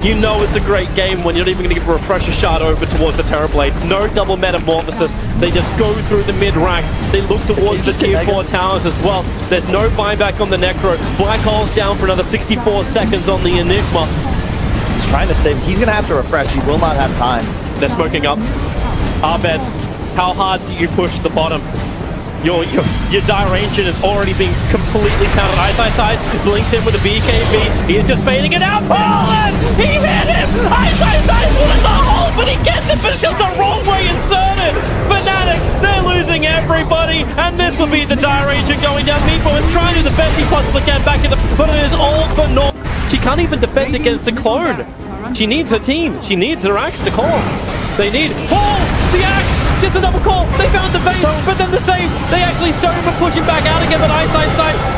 You know it's a great game when you're not even going to give a refresher shot over towards the Terrorblade. No double metamorphosis. They just go through the mid ranks. They look towards the tier 4 towers as well. There's no buyback on the Necro. Black Hole's down for another 64 seconds on the Enigma. He's trying to save. He's going to have to refresh. He will not have time. They're smoking up. Abed, how hard do you push the bottom? Your Dire Ancient is already being completely pounded. Ice blinks in with a BKB. He is just fading it out. Poland! He hit him! Ice wanted the hole, but he gets it, but it's just the wrong way inserted. Fnatic, they're losing everybody, and this will be the Dire Ancient going down. Meepo is trying to do the best he possibly can back in the, but it is all for naught. She can't even defend against a clone. She needs her team. She needs her axe to call. They need the axe. Gets another call. They found the base, but then the save. They actually started pushing back out again, but Ice,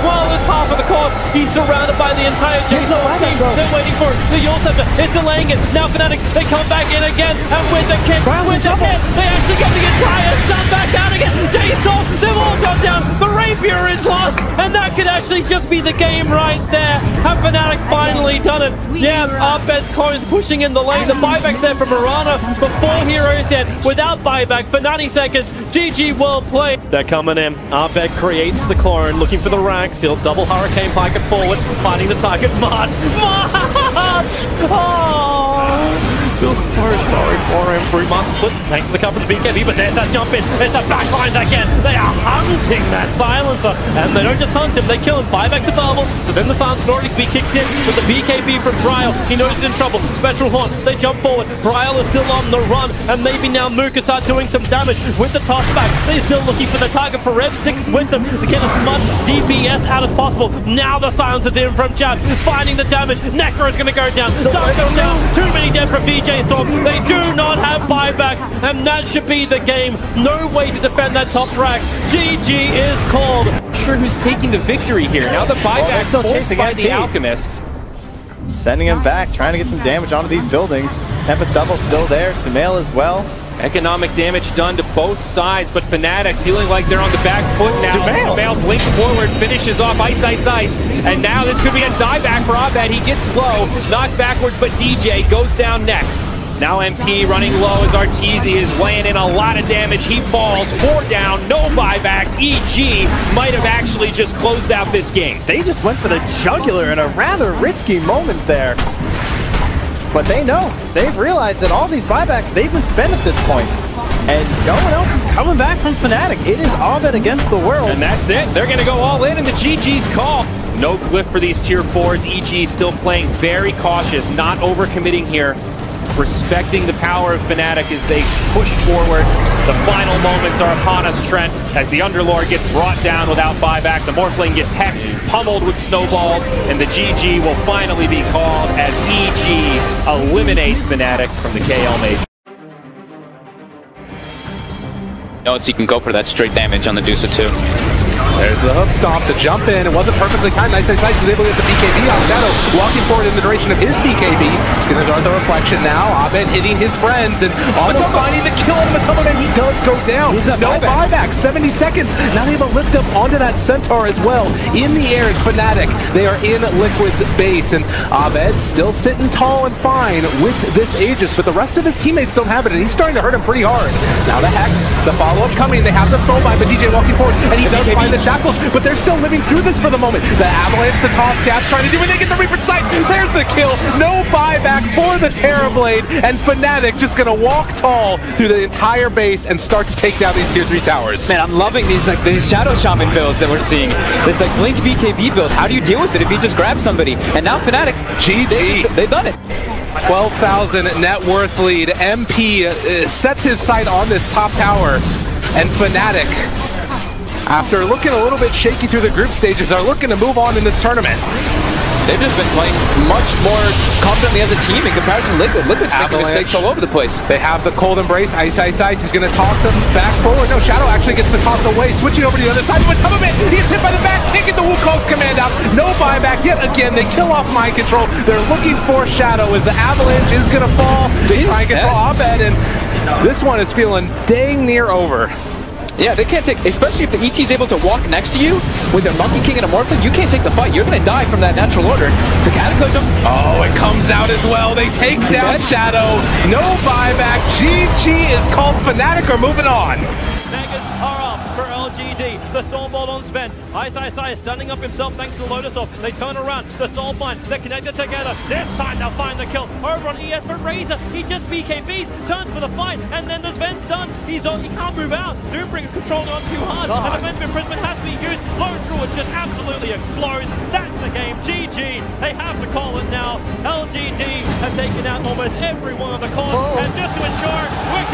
well, it's half of the course. He's surrounded by the entire team. They're waiting for it. The Yule Scepter is delaying it. Now Fnatic, they come back in again, and with the kick, they actually get the entire stun back out again. J-Storm, they've all gone down. The Rapier is lost, and that could actually just be the game right there. Have Fnatic finally done it? Yeah, Abed's clones pushing in the lane. The buyback's there for Mirana, but 4 heroes dead without buyback for 90 seconds. GG, well played. They're coming in. Abed creates the clone, looking for the racks. He'll double Hurricane Pike it forward, finding the target. March! Oh! Feel so sorry for him. Brewmaster split. Thanks for the cover of the BKB, but there's that jump in. There's that backline again. They are hunting that silencer. And they don't just hunt him, they kill him. Buyback's available. So then the silence can already be kicked in with the BKB from Bryle. He knows he's in trouble. Spectral Horn. They jump forward. Bryle is still on the run. And maybe now Mook can start doing some damage with the toss back. They're still looking for the target for Red 6 with them to get as much DPS out as possible. Now the silence is in from Jab. Finding the damage. Necro is going to go down. Start goes down. Too many dead from VJ Storm. They do not have buybacks, and that should be the game. No way to defend that top rack. GG is called. Not sure who's taking the victory here. Now the buyback forced by the Alchemist. Sending him back, trying to get some damage onto these buildings. Tempest Double still there, Sumail as well. Economic damage done to both sides, but Fnatic feeling like they're on the back foot now. Sumail blinks forward, finishes off Ice, and now this could be a dieback for Abed. He gets slow, knocks backwards, but DJ goes down next. Now MP running low as Arteezy is laying in a lot of damage. He falls, 4 down, no buybacks. EG might have actually just closed out this game. They just went for the jugular in a rather risky moment there. But they know, they've realized that all these buybacks they've been spent at this point. And no one else is coming back from Fnatic. It is Abed against the world. And that's it. They're going to go all in, and the GG's call. No glyph for these tier 4s. EG still playing very cautious, not overcommitting here. Respecting the power of Fnatic as they push forward. The final moments are upon us, Trent, as the Underlord gets brought down without buyback. The Morphling gets hecked, pummeled with snowballs, and the GG will finally be called as EG eliminates Fnatic from the KL Major. Notes, you can go for that straight damage on the Dusa too. There's the hook stomp, the jump in. It wasn't perfectly timed. Nice. He's able to get the BKB on Shadow. Walking forward in the direction of his BKB. Skinner's on the reflection now. Abed hitting his friends and almost finding the kill on Matoma, and he does go down. No buyback. 70 seconds. Now they able to lift up onto that Centaur as well. In the air, Fnatic. They are in Liquid's base, and Abed still sitting tall and fine with this Aegis, but the rest of his teammates don't have it, and he's starting to hurt him pretty hard. Now the Hex, the follow-up coming. They have the soul buy, but DJ walking forward, and he does find the shackles, but they're still living through this for the moment. The Avalanche, the toss, Jab's trying to do it. They get the Reaper sight. There's the kill. No buyback for the Terrorblade, and Fnatic just gonna walk tall through the entire base and start to take down these tier 3 towers. Man, I'm loving these Shadow Shaman builds that we're seeing. This Blink BKB build. How do you deal with it if you just grab somebody? And now Fnatic, GG. they've done it. 12,000 net worth lead. MP sets his sight on this top tower, and Fnatic, after looking a little bit shaky through the group stages, are looking to move on in this tournament. They've just been playing much more confidently as a team in comparison to Liquid. Liquid's making mistakes all over the place. They have the cold embrace. Ice. He's going to toss him back forward. No, Shadow actually gets the toss away. Switching over to the other side. But some of it, he gets hit by the back, taking the Wukong's command out. No buyback. Yet again, they kill off Mind Control. They're looking for Shadow as the Avalanche is going to fall. They try and control Abed, and this one is feeling dang near over. Yeah, they can't take, especially if the ET is able to walk next to you with their Monkey King and a Morphling, you can't take the fight. You're going to die from that natural order. The Cataclysm. Oh, it comes out as well. They take down Shadow. No buyback. GG is called. Fnatic are moving on. Nagas are up for LGD. The Stormbolt on Sven. Ice is standing up himself thanks to Lotus Orb. They turn around. The Soulbind. They're connected together. This time they'll find the kill. Over on ES, but Razor, he just BKBs, turns for the fight, and then the Sven's done. He can't move out. Doombringer controlling on too hard. And the Vent Imprisonment has to be used. Lone Druid just absolutely explodes. That's the game. GG. They have to call it now. LGD have taken out almost every one of the cores. And just to ensure we're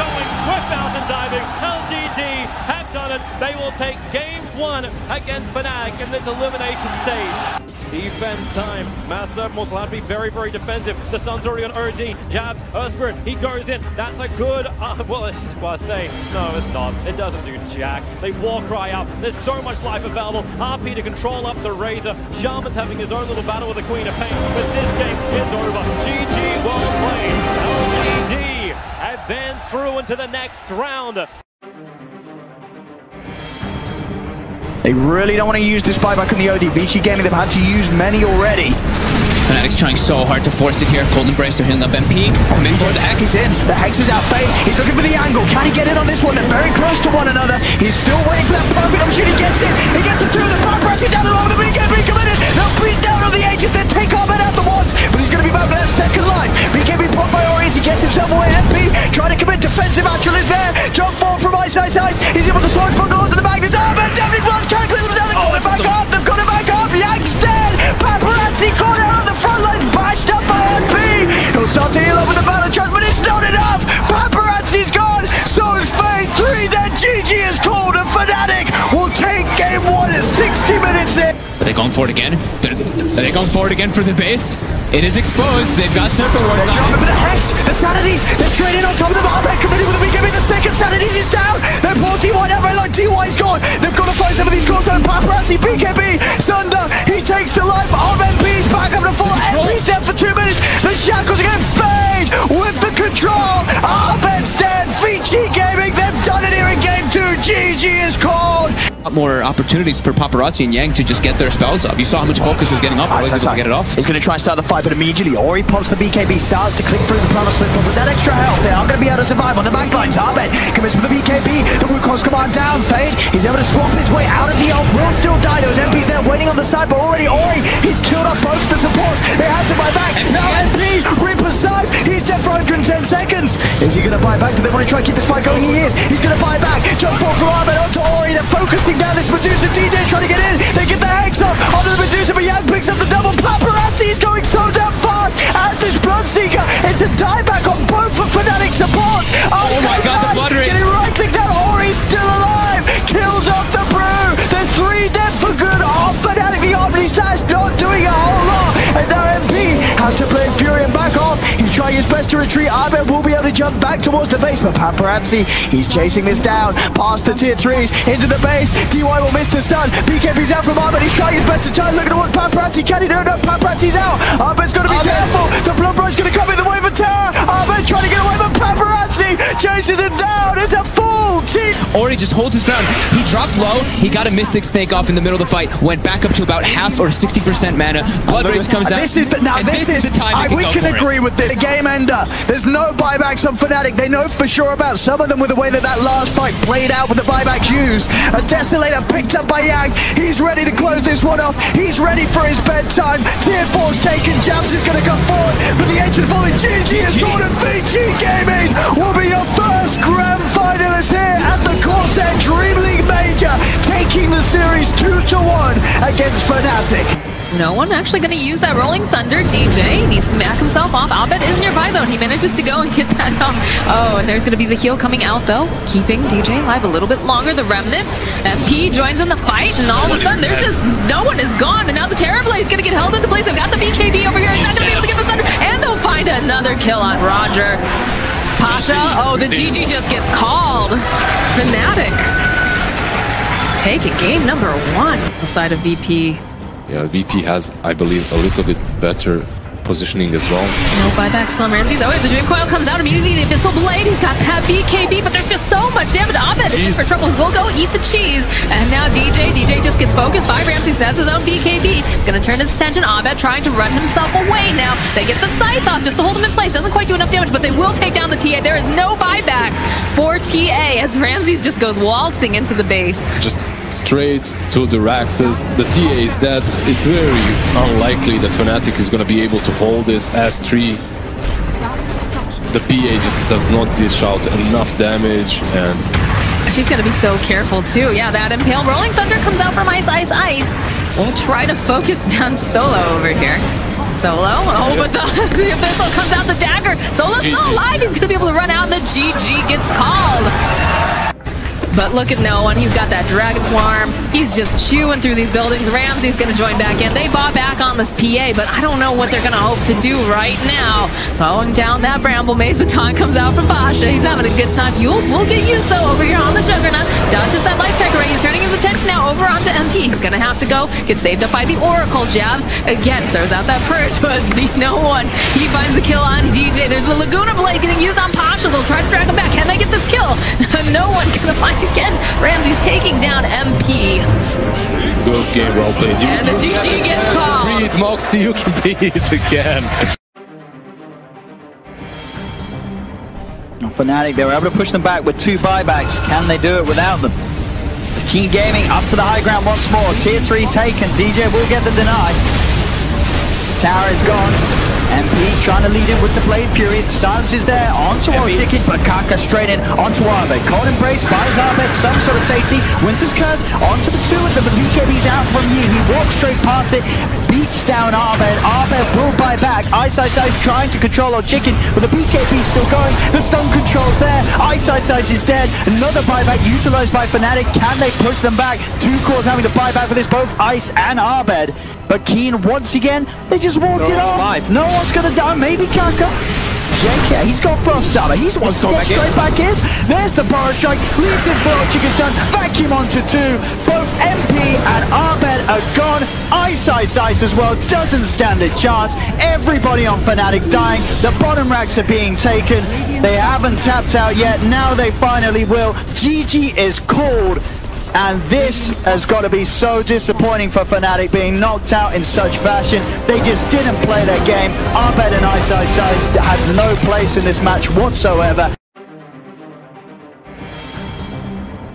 fountain diving. LGD have done it. They will take game 1 against Fnatic in this elimination stage. Defense time. Master will have to be very, very defensive. The stun's already on OD. Jabs, Urspirit, he goes in. That's a good, well, I say, no, it's not. It doesn't do jack. They Warcry up. There's so much life available. RP to control up the Razor. Shaman's having his own little battle with the Queen of Pain. But this game is over. GG, well played. LGD advance through into the next round. They really don't want to use this buyback on the OD. Vici Gaming, they've had to use many already. Fnatic's trying so hard to force it here. Golden Brace, they're hitting up MP. Mentor, the Hex is in. The Hex is out. Fade. He's looking for the angle. Can he get in on this one? They're very close to one another. He's still waiting for that perfect opportunity. He gets it. He gets it through the paparazzi down along the BKB committed. They'll beat down on the edges. Then take Ahmed out the ones. But he's going to be back for that second line. BKB popped by Ori as he gets himself away. MP trying to commit. Defensive actual is there. Jump forward from Ice. He's able to slow his bundle onto the back. There's Ahmed. David runs. Cataclysm down. They've got it back up. They've got it back up. Yank's dead. Paparazzi caught out on the front line. Bashed up by MP. He'll start to heal up with the battle charge, but it's not enough. Paparazzi's gone. So is Fade. 3 dead. GG is called. And Fnatic will take game 1 at 60 minutes in. Are they going for it again? Are they going for it again for the base? It is exposed. They've got Circle Ward. They're dropping for the Hex. The Sanities. They're straight in on top of the Barbet. Committed with the BKB. The second Sanities is down. They're poor T1 out right like TY's gone. They've got to fight some of these cores down. Paparazzi, BKB, Sunder. He takes the life of MP's back up to full. MP's dead for 2 minutes. The Shackles are going to Fade with the control. Ahmed's dead. Vici Gaming. They've done it here in game 2. GG is called. More opportunities for Paparazzi and Yang to just get their spells up. You saw how much focus was getting up. I was able to get it off. He's going to try and start the fight, but immediately Ori pops the BKB, starts to click through the Planet Split, but with that extra health, they are going to be able to survive on the backlines. Ahmed commits with the BKB, the Wukong's command down. Fade, he's able to swap his way out of the ult, will still die. Those MPs there waiting on the side, but already Ori, he's killed off both the supports. They have to buy back. Now MP, Reaper's side, he's dead for 110 seconds. Is he going to buy back? Do they want to try and keep this fight going? He is. He's going to buy back. Jump forward from Ahmed onto Ori. They're focusing down this Medusa. DJ trying to get in. They get the Hex up onto the Medusa, but Yang picks up the double. Paparazzi is going so damn fast. And this Bloodseeker, it's a dieback on both for Fnatic support. Oh my god, the blood rage. Getting right clicked down. Ori's still alive. Kills off the Brew. They're 3 dead for good. Off Fnatic, the Omni Slash not doing a whole lot. And now MP has to play Furion back off. He's trying his best to retreat. Ahmed will be able to jump back towards the base, but Paparazzi, he's chasing this down. Past the tier 3s, into the base. DY will miss the stun. BKB's out from Ahmed. He's trying his best to turn. Look at what Paparazzi can he do? No, Paparazzi's out. Ahmed's got to be careful. The Blood Bro's going to come in the wave of terror. Ahmed trying to get away, but Paparazzi chases him down. It's a full team. Ori just holds his ground. He dropped low. He got a Mystic Snake off in the middle of the fight. Went back up to about half or 60% mana. Blood Rage comes out. This is the time we can agree with this. The game ender. There's no buybacks on Fnatic. They know for sure about some of them with the way that last fight played out with the buybacks used. A Desolator picked up by Yang. He's ready to close this one off. He's ready for his bedtime. Tier 4's taken. Jams is going to come forward. But the ancient falling GG is gone, and Vici Gaming will be your first grand finalist here at the Corsair Dream League Major, taking the series 2-1 against Fnatic. No one actually going to use that Rolling Thunder. DJ needs to back himself off. Abed is nearby though, and he manages to go and get that off. Oh, and there's going to be the heal coming out though, keeping DJ alive a little bit longer. The Remnant, MP joins in the fight, and all of a sudden there's just no one is gone, and now the Terrorblade is going to get held into place. They've got the BKB over here. He's not going to be able to get the Thunder, and they'll find another kill on Roger. Pasha, oh, the GG just gets called. Fnatic taking game number 1 on the side of VP. Yeah, VP has, I believe, a little bit better positioning as well. No buybacks from Ramses. Oh, the Dream Coil comes out immediately. The Abyssal Blade. He's got that BKB, but there's just so much damage. Abed is in for trouble. He'll go eat the cheese. And now DJ just gets focused by Ramses. Has his own BKB. He's going to turn his attention. Abed trying to run himself away now. They get the Scythe off just to hold him in place. Doesn't quite do enough damage, but they will take down the TA. There is no buyback for TA as Ramses just goes waltzing into the base. Just straight to the Raxes. The TA is dead. It's very unlikely that Fnatic is going to be able to hold this S3. The PA just does not dish out enough damage, and she's going to be so careful too. Yeah, that Impale Rolling Thunder comes out from Ice. We'll try to focus down Solo over here. Solo, oh, but the Abyssal comes out, the dagger. Solo's still alive. He's going to be able to run out, and the GG gets called. But look at no one. He's got that Dragon Farm. He's just chewing through these buildings. Ramsey's going to join back in. They bought back on this PA, but I don't know what they're going to hope to do right now. Throwing down that Bramble Maze. The taunt comes out from Basha. He's having a good time. Yules will get used though over here on the Juggernaut. Dodges that Light Strike Ring. He's turning his attention now over onto MP. He's going to have to go. Gets saved up by the Oracle jabs. Again, throws out that Purge, but no one. He finds the kill on DJ. There's a Laguna Blade getting used on Pasha. They'll try to drag him back. Can they get this kill? No one going to find again. Ramsey's taking down MP. Good game, well played. And the GG gets called. Beat Moxie, you can beat it again. Fnatic, they were able to push them back with 2 buybacks. Can they do it without them? Keen Gaming up to the high ground once more. Tier 3 taken. DJ will get the deny. Tower is gone. MP trying to lead in with the Blade Fury. The silence is there. Onto Chicken, but Kaka straight in onto Arbed. Cold Embrace buys Arbed some sort of safety. Winter's Curse onto the 2 of them. The BKB's out from you. He walks straight past it. Beats down Arbed. Arbed will buy back. Ice trying to control Chicken, but the BKB's still going. The stun control's there. Ice is dead. Another buyback utilized by Fnatic. Can they push them back? 2 cores having to buy back for this, both Ice and Arbed. But Keen, once again, they just walked it off. No one's going to die. Maybe Kaka. JK, he's got Frost Armor. He's wants to get straight back in. There's the Burrow Strike. Leads in for Chicken's done. Vacuum onto 2. Both MP and Arbed are gone. Ice as well. Doesn't stand a chance. Everybody on Fnatic dying. The bottom racks are being taken. They haven't tapped out yet. Now they finally will. GG is called. And this has got to be so disappointing for Fnatic, being knocked out in such fashion. They just didn't play their game. Arbed and Ice had no place in this match whatsoever.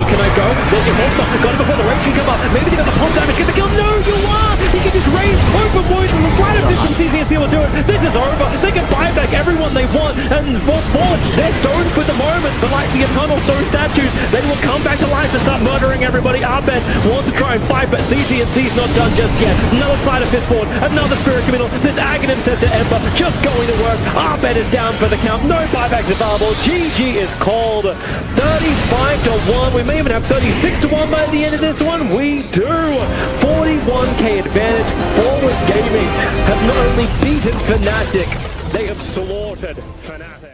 Can I go? There's your monster. Got it before the race can come up. Maybe they got the pump damage. Get the kill. No, you are! He can just raise open boys from the right of this from CZNC will do it. This is over. They can buy back everyone they want. And forward, they're stoned for the moment. But like the Eternal Stone statues, they will come back to life and start murdering everybody. Arbed wants to try and fight, but CZNC's not done just yet. Another Slider Fistboard. Another Spirit Committal. This Aghanim says to Ember, just going to work. Arbed is down for the count. No buybacks available. GG is called 35-1. We may even have 36-1 by the end of this one. We do. 41k advantage. Forward Gaming have not only beaten Fnatic, they have slaughtered Fnatic.